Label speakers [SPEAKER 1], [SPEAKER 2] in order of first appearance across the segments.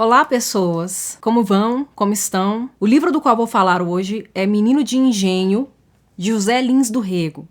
[SPEAKER 1] Olá, pessoas! Como vão? Como estão? O livro do qual vou falar hoje é Menino de Engenho, de José Lins do Rego.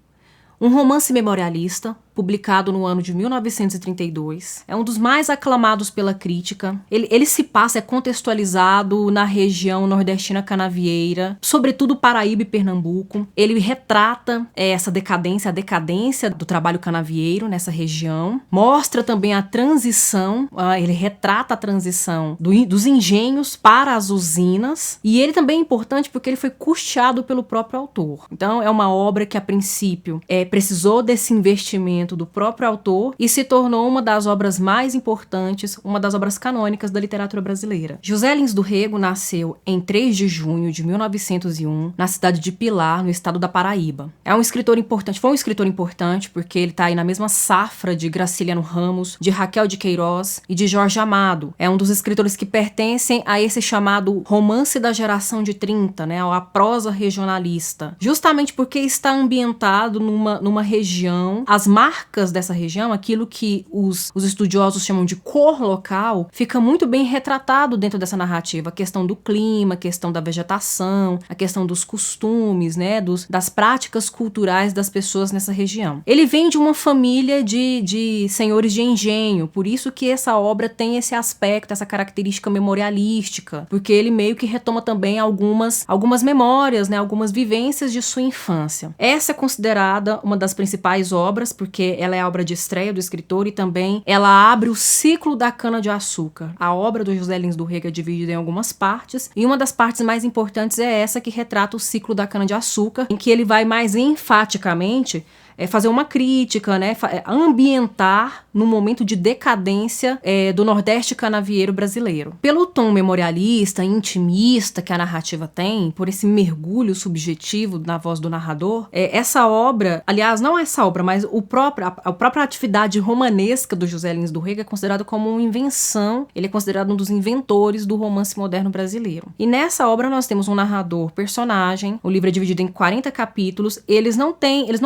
[SPEAKER 1] Um romance memorialista, publicado no ano de 1932. É um dos mais aclamados pela crítica. Ele se passa, é contextualizado na região nordestina canavieira, sobretudo Paraíba e Pernambuco. Ele retrata essa decadência, a decadência do trabalho canavieiro nessa região. Mostra também a transição, ele retrata a transição dos engenhos para as usinas. E ele também é importante porque ele foi custeado pelo próprio autor. Então é uma obra que a princípio precisou desse investimento do próprio autor e se tornou uma das obras mais importantes, uma das obras canônicas da literatura brasileira. José Lins do Rego nasceu em 3 de junho de 1901, na cidade de Pilar, no estado da Paraíba. É um escritor importante, foi um escritor importante porque ele está aí na mesma safra de Graciliano Ramos, de Raquel de Queiroz e de Jorge Amado. É um dos escritores que pertencem a esse chamado romance da geração de 30, né, a prosa regionalista. Justamente porque está ambientado numa região, as marcas dessa região, aquilo que os estudiosos chamam de cor local, fica muito bem retratado dentro dessa narrativa. A questão do clima, a questão da vegetação, a questão dos costumes, né, das práticas culturais das pessoas nessa região. Ele vem de uma família de senhores de engenho, por isso que essa obra tem esse aspecto, essa característica memorialística, porque ele meio que retoma também algumas memórias, né, algumas vivências de sua infância. Essa é considerada uma das principais obras, porque ela é a obra de estreia do escritor e também ela abre o ciclo da cana-de-açúcar. A obra do José Lins do Rego é dividida em algumas partes, e uma das partes mais importantes é essa que retrata o ciclo da cana-de-açúcar, em que ele vai mais enfaticamente fazer uma crítica, né, ambientar no momento de decadência do Nordeste canavieiro brasileiro. Pelo tom memorialista, intimista que a narrativa tem, por esse mergulho subjetivo na voz do narrador, essa obra, aliás, não essa obra, mas a própria atividade romanesca do José Lins do Rego é considerado como uma invenção, ele é considerado um dos inventores do romance moderno brasileiro. E nessa obra nós temos um narrador, personagem, o livro é dividido em 40 capítulos, eles não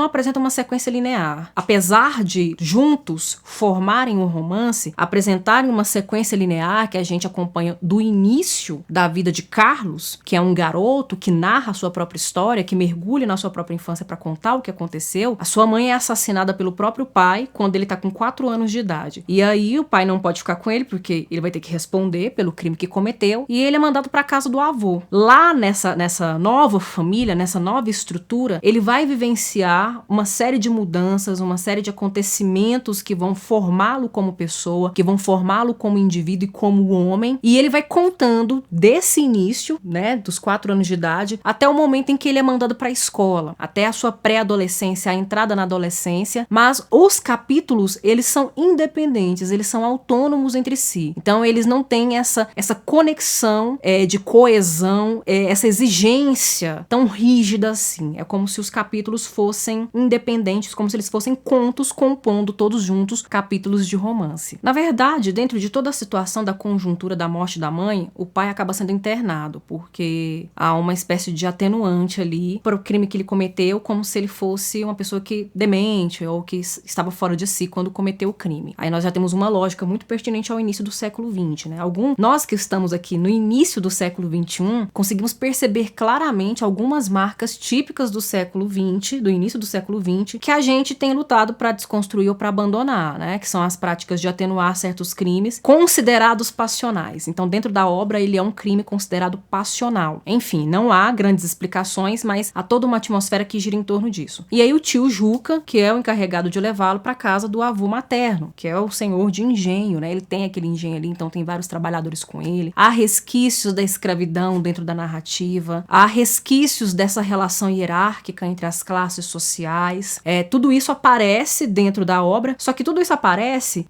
[SPEAKER 1] apresentam uma sequência linear. Apesar de juntos formarem um romance, apresentarem uma sequência linear que a gente acompanha do início da vida de Carlos, que é um garoto que narra a sua própria história, que mergulha na sua própria infância para contar o que aconteceu. A sua mãe é assassinada pelo próprio pai quando ele tá com 4 anos de idade. E aí o pai não pode ficar com ele porque ele vai ter que responder pelo crime que cometeu e ele é mandado para casa do avô. Lá nessa nova família, nessa nova estrutura, ele vai vivenciar uma série de mudanças, uma série de acontecimentos que vão formá-lo como pessoa, que vão formá-lo como indivíduo e como homem, e ele vai contando desse início, né, dos 4 anos de idade, até o momento em que ele é mandado para a escola, até a sua pré-adolescência, a entrada na adolescência, mas os capítulos, eles são independentes, eles são autônomos entre si, então eles não têm essa conexão de coesão, essa exigência tão rígida assim, é como se os capítulos fossem independentes, como se eles fossem contos compondo todos juntos capítulos de romance. Na verdade, dentro de toda a situação da conjuntura da morte da mãe, o pai acaba sendo internado, porque há uma espécie de atenuante ali para o crime que ele cometeu, como se ele fosse uma pessoa demente ou que estava fora de si quando cometeu o crime. Aí nós já temos uma lógica muito pertinente ao início do século XX, né? Nós que estamos aqui no início do século XXI, conseguimos perceber claramente algumas marcas típicas do século XX, do início do século XX, que a gente tem lutado para desconstruir ou para abandonar, né? Que são as práticas de atenuar certos crimes considerados passionais. Então, dentro da obra, ele é um crime considerado passional. Enfim, não há grandes explicações, mas há toda uma atmosfera que gira em torno disso. E aí o tio Juca, que é o encarregado de levá-lo para casa do avô materno, que é o senhor de engenho, né? Ele tem aquele engenho ali, então tem vários trabalhadores com ele. Há resquícios da escravidão dentro da narrativa, há resquícios dessa relação hierárquica entre as classes sociais. Tudo isso aparece dentro da obra, só que tudo isso aparece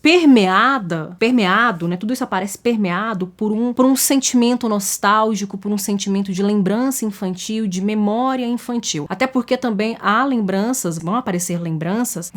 [SPEAKER 1] permeado, né? Tudo isso aparece permeado por um sentimento nostálgico, por um sentimento de lembrança infantil, de memória infantil. Até porque também há vão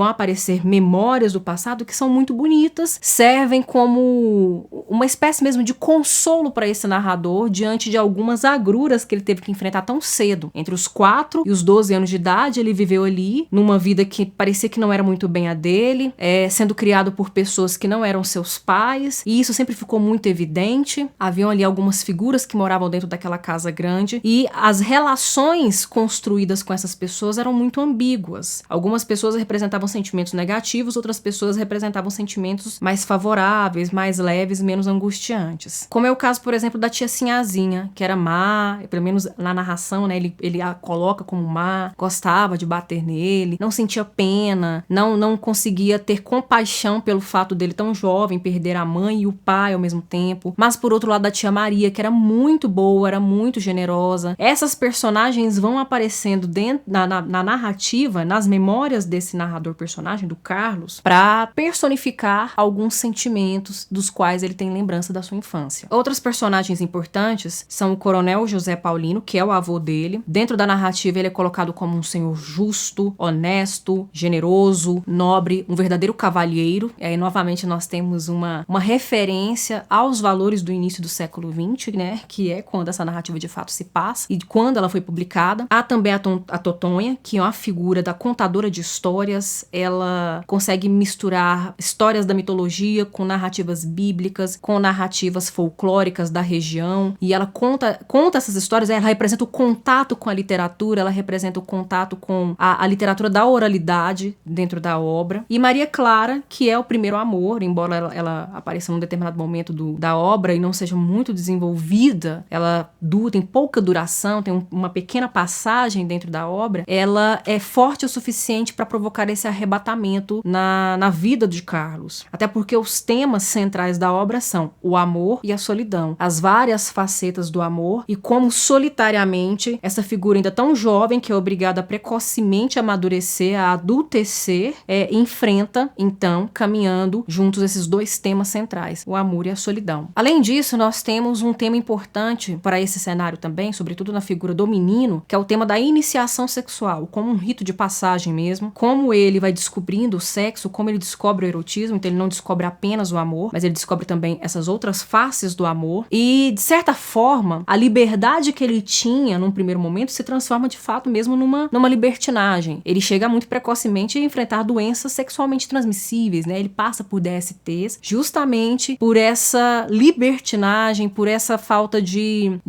[SPEAKER 1] aparecer memórias do passado que são muito bonitas, servem como uma espécie mesmo de consolo para esse narrador diante de algumas agruras que ele teve que enfrentar tão cedo, entre os 4 e os 12 anos de idade. verdade, ele viveu ali, numa vida que parecia que não era muito bem a dele, sendo criado por pessoas que não eram seus pais, e isso sempre ficou muito evidente. Haviam ali algumas figuras que moravam dentro daquela casa grande, e as relações construídas com essas pessoas eram muito ambíguas. Algumas pessoas representavam sentimentos negativos, outras pessoas representavam sentimentos mais favoráveis, mais leves, menos angustiantes. Como é o caso, por exemplo, da tia Sinhazinha, que era má, pelo menos na narração, né, ele a coloca como má, gostava de bater nele, não sentia pena, não conseguia ter compaixão pelo fato dele tão jovem perder a mãe e o pai ao mesmo tempo. Mas por outro lado, da tia Maria, que era muito boa, era muito generosa. Essas personagens vão aparecendo na narrativa, nas memórias desse narrador personagem, do Carlos, para personificar alguns sentimentos dos quais ele tem lembrança da sua infância. Outras personagens importantes são o Coronel José Paulino, que é o avô dele. Dentro da narrativa, ele é colocado como um senhor justo, honesto, generoso, nobre, um verdadeiro cavalheiro. E aí, novamente, nós temos uma referência aos valores do início do século XX, né? Que é quando essa narrativa de fato se passa e quando ela foi publicada. Há também a Totonha, que é uma figura da contadora de histórias. Ela consegue misturar histórias da mitologia com narrativas bíblicas, com narrativas folclóricas da região, e ela conta essas histórias. Ela representa o contato com a literatura, ela representa o contato com a literatura da oralidade dentro da obra. E Maria Clara, que é o primeiro amor, embora ela apareça num determinado momento da obra e não seja muito desenvolvida, ela tem pouca duração, tem uma pequena passagem dentro da obra, ela é forte o suficiente para provocar esse arrebatamento na vida de Carlos. Até porque os temas centrais da obra são o amor e a solidão, as várias facetas do amor e como solitariamente essa figura ainda tão jovem, que é obrigada a precocemente amadurecer, a adultecer, enfrenta, então, caminhando juntos esses dois temas centrais, o amor e a solidão. Além disso, nós temos um tema importante para esse cenário também, sobretudo na figura do menino, que é o tema da iniciação sexual, como um rito de passagem mesmo, como ele vai descobrindo o sexo, como ele descobre o erotismo. Então ele não descobre apenas o amor, mas ele descobre também essas outras faces do amor, e de certa forma, a liberdade que ele tinha num primeiro momento se transforma de fato mesmo numa libertinagem. Ele chega muito precocemente a enfrentar doenças sexualmente transmissíveis, né? Ele passa por DSTs justamente por essa libertinagem, por essa falta de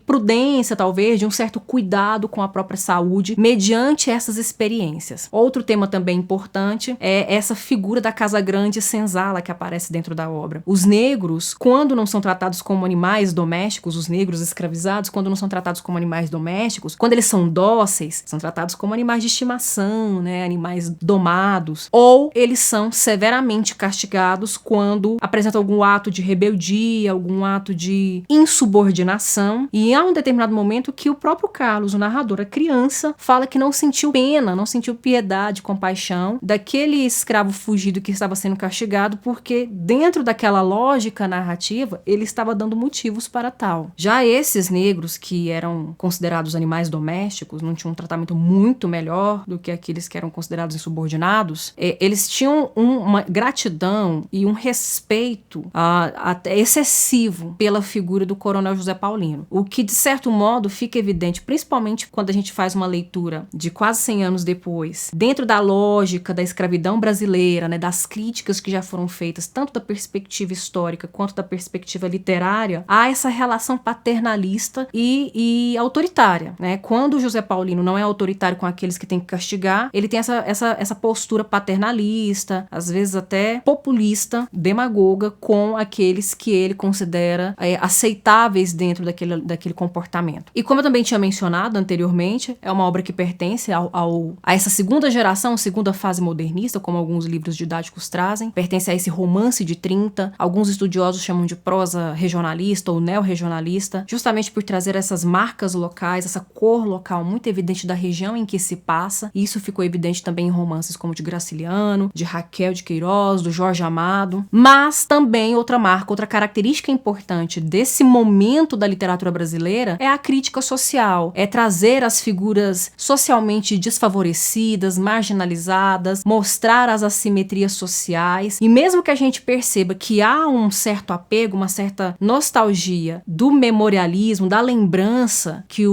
[SPEAKER 1] prudência, talvez, de um certo cuidado com a própria saúde, mediante essas experiências. Outro tema também importante é essa figura da casa grande senzala que aparece dentro da obra. Os negros, quando não são tratados como animais domésticos, os negros escravizados, quando não são tratados como animais domésticos, quando eles são dóceis, são tratados como animais de estimação, né, animais domados, ou eles são severamente castigados quando apresentam algum ato de rebeldia, algum ato de insubordinação. E há um determinado momento que o próprio Carlos, o narrador, a criança, fala que não sentiu pena, não sentiu piedade, compaixão daquele escravo fugido que estava sendo castigado, porque dentro daquela lógica narrativa, ele estava dando motivos para tal. Já esses negros, que eram considerados animais domésticos, não tinham um tratamento muito melhor do que aqueles que eram considerados insubordinados, eles tinham uma gratidão e um respeito até excessivo pela figura do Coronel José Paulino. O que, de certo modo, fica evidente, principalmente quando a gente faz uma leitura de quase 100 anos depois, dentro da lógica da escravidão brasileira, né, das críticas que já foram feitas, tanto da perspectiva histórica quanto da perspectiva literária, há essa relação paternalista e autoritária, né? Quando o José Paulino não é autoritário com aqueles que tem que castigar, ele tem essa postura paternalista, às vezes até populista, demagoga, com aqueles que ele considera aceitáveis dentro daquele comportamento. E como eu também tinha mencionado anteriormente, é uma obra que pertence a essa segunda geração, segunda fase modernista, como alguns livros didáticos trazem, pertence a esse romance de 30, alguns estudiosos chamam de prosa regionalista ou neo-regionalista, justamente por trazer essas marcas locais, essa cor local muito evidente da região em que se passa, e isso ficou evidente também em romances como de Graciliano, de Raquel de Queiroz, do Jorge Amado, mas também outra marca, outra característica importante desse momento da literatura brasileira é a crítica social, é trazer as figuras socialmente desfavorecidas, marginalizadas, mostrar as assimetrias sociais, e mesmo que a gente perceba que há um certo apego, uma certa nostalgia do memorialismo, da lembrança que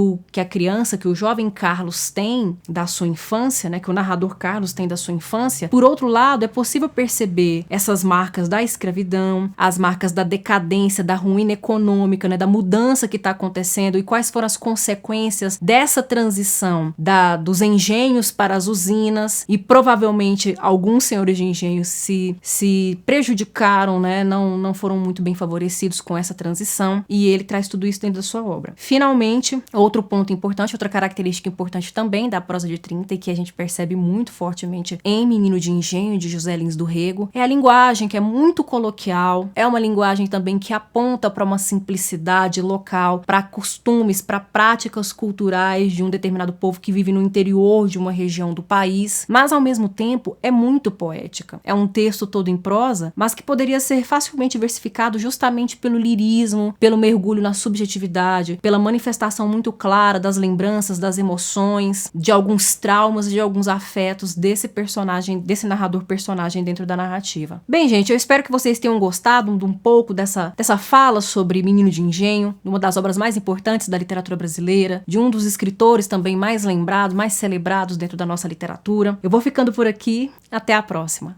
[SPEAKER 1] a criança, que o jovem Carlos tem tem da sua infância, né, que o narrador Carlos tem da sua infância, por outro lado, é possível perceber essas marcas da escravidão, as marcas da decadência, da ruína econômica, né, da mudança que está acontecendo e quais foram as consequências dessa transição dos engenhos para as usinas, e provavelmente alguns senhores de engenho se prejudicaram, né, não foram muito bem favorecidos com essa transição, e ele traz tudo isso dentro da sua obra. Finalmente, outro ponto importante, outra característica importante também da prosa de 30 e que a gente percebe muito fortemente em Menino de Engenho, de José Lins do Rego, é a linguagem, que é muito coloquial, é uma linguagem também que aponta para uma simplicidade local, para costumes, para práticas culturais de um determinado povo que vive no interior de uma região do país, mas ao mesmo tempo é muito poética. É um texto todo em prosa, mas que poderia ser facilmente versificado justamente pelo lirismo, pelo mergulho na subjetividade, pela manifestação muito clara das lembranças, das emoções, de alguns traumas e de alguns afetos desse personagem, desse narrador-personagem dentro da narrativa. Bem, gente, eu espero que vocês tenham gostado de um pouco dessa fala sobre Menino de Engenho, uma das obras mais importantes da literatura brasileira, de um dos escritores também mais lembrados, mais celebrados dentro da nossa literatura. Eu vou ficando por aqui, até a próxima.